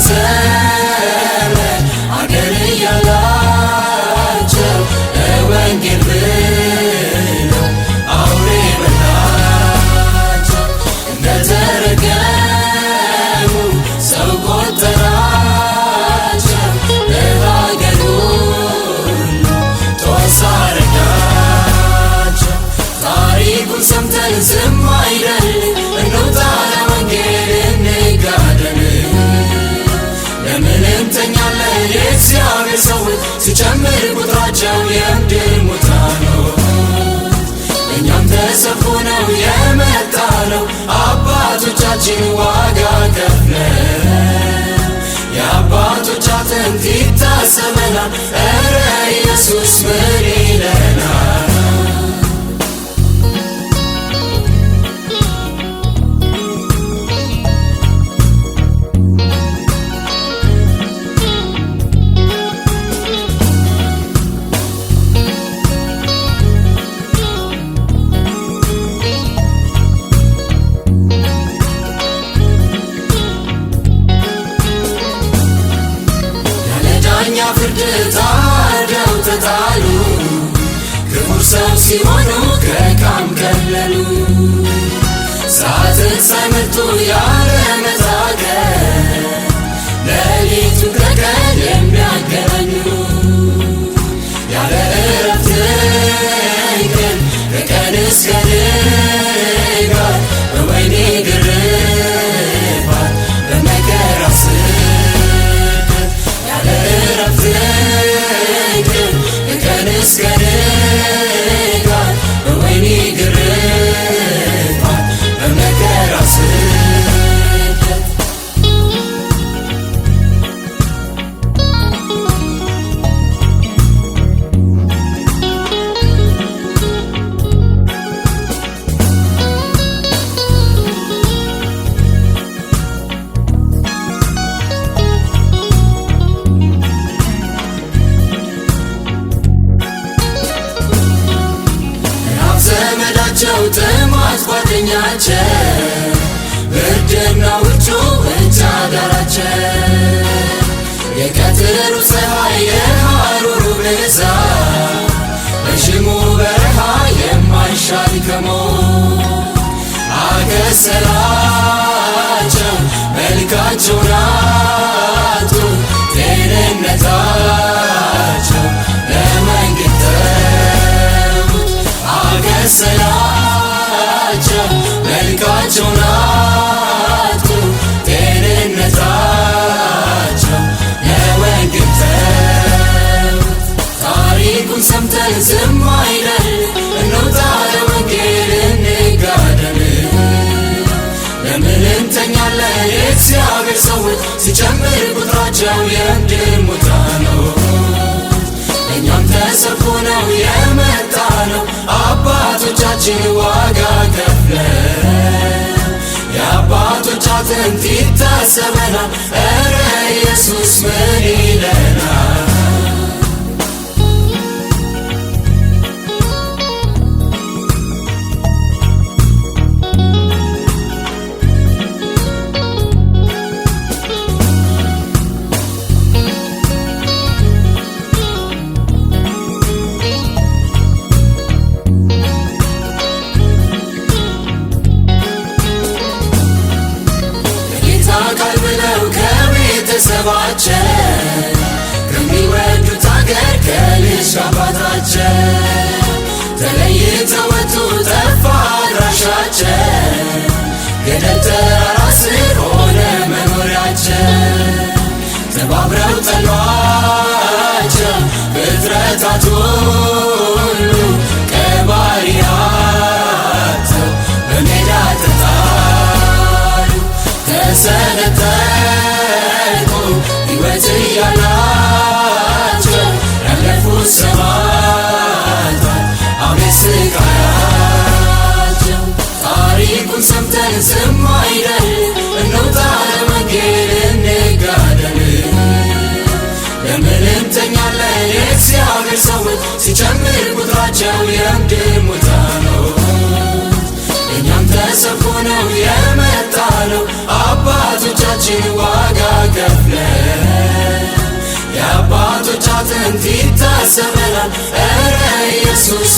ዘመን አገር እያላቸው ለወንጌል ብለው አውሬ በላቸው። እንደተረገሙ ሰው ቆጠራቸው። ለሀገሩ ሁሉ ጦስ አረጋቸው። ታሪኩን ሰምተን ዝም አይደል እንውጣ ለወንጌል እንጋደል። ለምን እንተኛለን የእግዚአብሔር ሰዎች ሲጨምር ቁጥራቸው የምድር ሙታኖች። እኛም ተሰብኮ ነው የመጣ ነው አባቶቻችን ዋጋ ከፍለው። የአባቶች አጥንት ይታሰበናል ኧረ ኢየሱስ ምን ይለናል? ፍርድ ታርደው ተጣሉ። ክቡር ሰው ሲሆኑ ከካም ከለሉ። ሰዓትን ሳይመርጡ ያለ መታገል ሌሊቱ ከቀን የሚያገናኙ ያለ እረፍት እንቅልፍ ከቀን እስከ ንጋት በወህኒ ግርፋት በመከራ እስከ ንጋት በወህኒ ግርፋት በመከራ ስደት። ጥማት ጓደኛቸው ብርድና ውርጩ ብቻ ዳራቸው። የቀትሩ ፀሐይ የሐሩሩ ብዛት ረዥሙ በረሃ የማይሻል ከሞት አከሰላቸው። መልካቸውን አጡ ጤንነታቸው ለመንገድ ተዉት። አከሰላቸው መልካቸውን አጡ ጤንነታቸው ለወንጌል ተዉት። ታሪኩን ሰምተን ዝም አይደል እንውጣ ለወንጌል እንጋደል። ለምን እንተኛለን የእግዚአብሔር ሰዎች ሲጨምር ቁጥራቸው የምድር ሙታኖች። እኛም ተሰብኮ ነው የመጣ ነው አባቶቻችን ዋጋ ከፍለው። የአባቶች አጥንት ይታሰበናል ኧረ ኢየሱስ ምን ይለናል? ከቤተሰባቸው ከሚወዱት አገር ከልጅ አባታቸው ተለይተው ወጡ ጠፋ አድራሻቸው። ገደል ተራራ ስር ሆነ መኖሪያቸው። ተባብረው ጠሏቸው ፍጥረታት ሁሉ ቀባሪ አጥተው በሜዳ ተጣሉ። ተሰነጠቁ ሕይወት እያላቸው ያለፉት ሰማዕታት አቤት ስቃያቸው። ታሪኩን ሰምተን ዝም አይደል እንውጣ ለወንጌል እንጋደል። ለምን እንተኛለን የእግዚአብሔር ሰዎች ሲጨምር ቁጥራቸው የምድር ሙታኖች። እኛም ተሰብኮ ነው የመጣ ነው አባቶቻችን ዋጋ ከፍለው። ያሰበናል። ኧረ ኢየሱስ